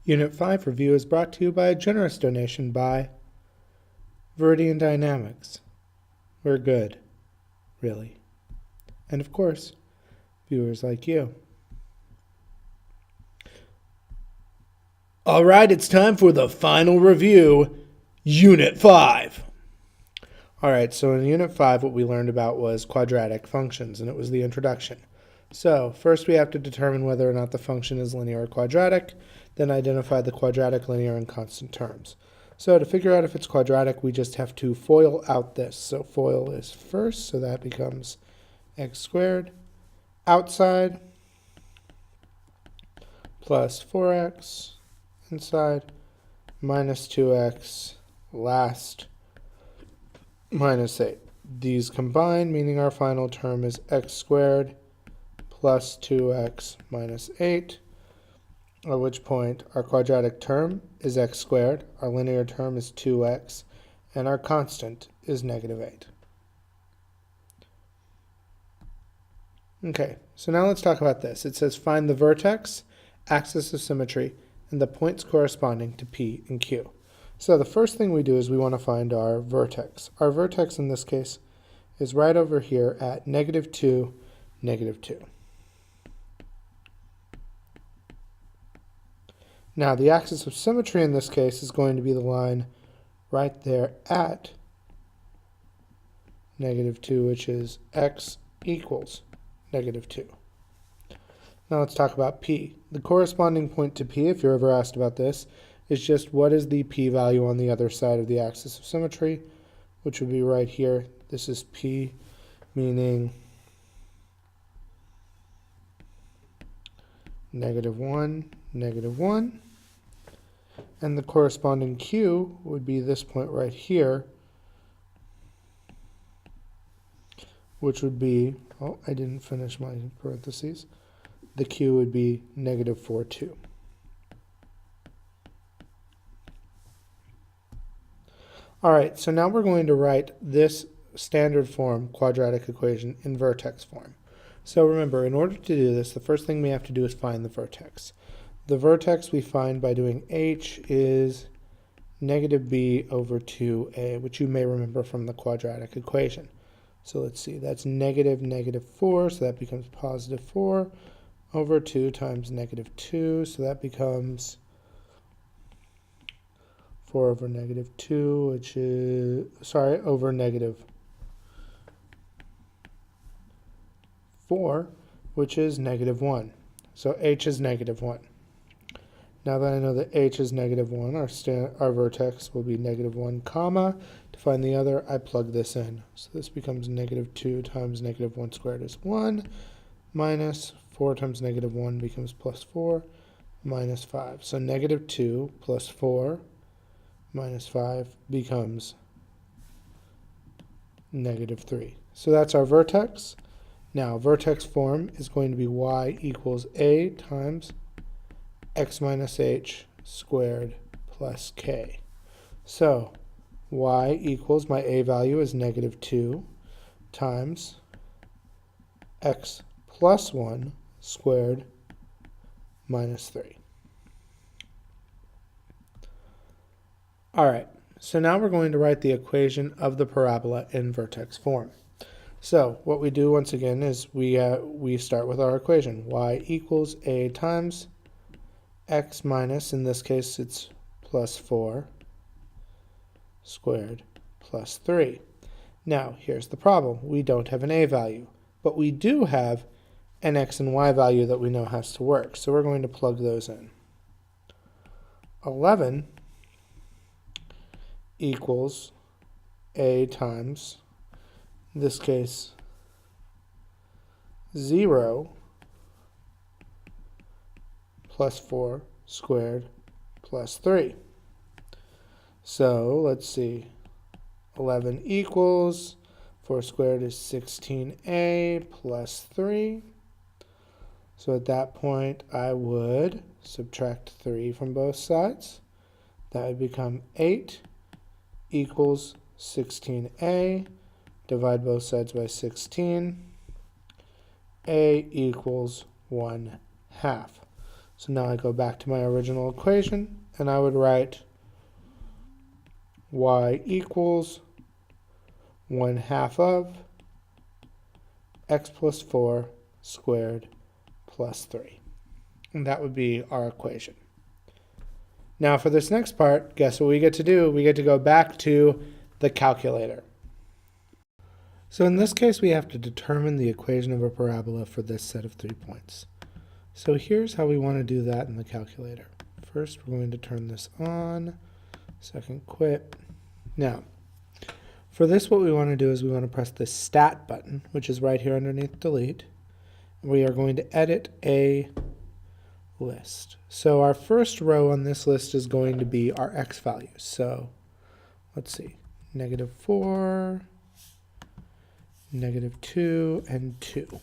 Unit 5 review is brought to you by a generous donation by Viridian Dynamics. We're good, really. And of course, viewers like you. All right, it's time for the final review, Unit 5. All right, so in Unit 5, what we learned about was quadratic functions, and it was the introduction. So first we have to determine whether or not the function is linear or quadratic, then identify the quadratic, linear, and constant terms. So to figure out if it's quadratic, we just have to FOIL out this. So FOIL is first, so that becomes x squared. Outside plus 4x inside minus 2x last minus 8. These combine, meaning our final term is x squared plus 2x minus 8, at which point our quadratic term is x squared, our linear term is 2x, and our constant is negative 8. Okay, so now let's talk about this. It says find the vertex, axis of symmetry, and the points corresponding to P and Q. So the first thing we do is we want to find our vertex. Our vertex in this case is right over here at negative 2, negative 2. Now the axis of symmetry in this case is going to be the line right there at negative 2, which is x equals negative 2. Now let's talk about P. The corresponding point to P, if you're ever asked about this, is just what is the P value on the other side of the axis of symmetry, which would be right here. This is P, meaning negative 1, negative 1. And the corresponding Q would be this point right here, which would be, oh, I didn't finish my parentheses. The Q would be negative 4, 2. All right, so now we're going to write this standard form quadratic equation in vertex form. So remember, in order to do this, the first thing we have to do is find the vertex. The vertex we find by doing h is negative b over 2a, which you may remember from the quadratic equation. So let's see, that's negative negative 4, so that becomes positive 4 over 2 times negative 2, so that becomes 4 over negative 2, which is, sorry, over negative 4, which is negative 1. So h is negative 1. Now that I know that h is negative 1, our vertex will be negative 1, comma. To find the other, I plug this in. So this becomes negative 2 times negative 1 squared is 1, minus 4 times negative 1 becomes plus 4, minus 5. So negative 2 plus 4 minus 5 becomes negative 3. So that's our vertex. Now, vertex form is going to be y equals a times x minus h squared plus k. So y equals, my a value is negative 2 times x plus 1 squared minus 3. All right, so now we're going to write the equation of the parabola in vertex form. So what we do once again is we start with our equation. Y equals a times x minus, in this case it's plus 4 squared plus 3. Now here's the problem. We don't have an a value, but we do have an x and y value that we know has to work. So we're going to plug those in. 11 equals a times, in this case, 0 plus 4 squared plus 3. So let's see, 11 equals, 4 squared is 16a plus 3. So at that point, I would subtract 3 from both sides. That would become 8 equals 16a. Divide both sides by 16. A equals 1/2. So now I go back to my original equation, and I would write y equals 1/2 of x plus 4 squared plus 3. And that would be our equation. Now for this next part, guess what we get to do? We get to go back to the calculator. So in this case, we have to determine the equation of a parabola for this set of 3 points. So here's how we want to do that in the calculator. First, we're going to turn this on. Second, quit. Now, for this, what we want to do is we want to press the stat button, which is right here underneath delete. We are going to edit a list. So our first row on this list is going to be our x values. So let's see, -4, -2, and 2.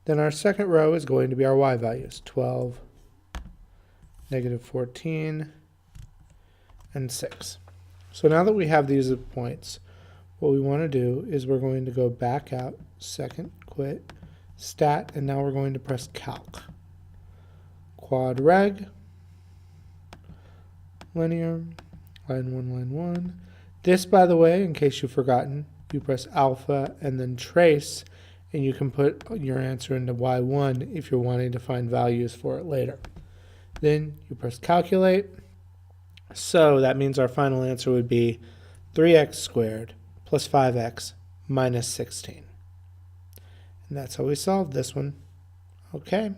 Then our second row is going to be our y values, 12, -14, and 6. So now that we have these points, what we want to do is we're going to go back out, second, quit, stat, and now we're going to press calc. Quad reg, linear, line 1, line 1. This, by the way, in case you've forgotten, you press alpha and then trace, and you can put your answer into y1 if you're wanting to find values for it later. Then you press calculate. So that means our final answer would be 3x squared plus 5x minus 16. And that's how we solved this one. Okay.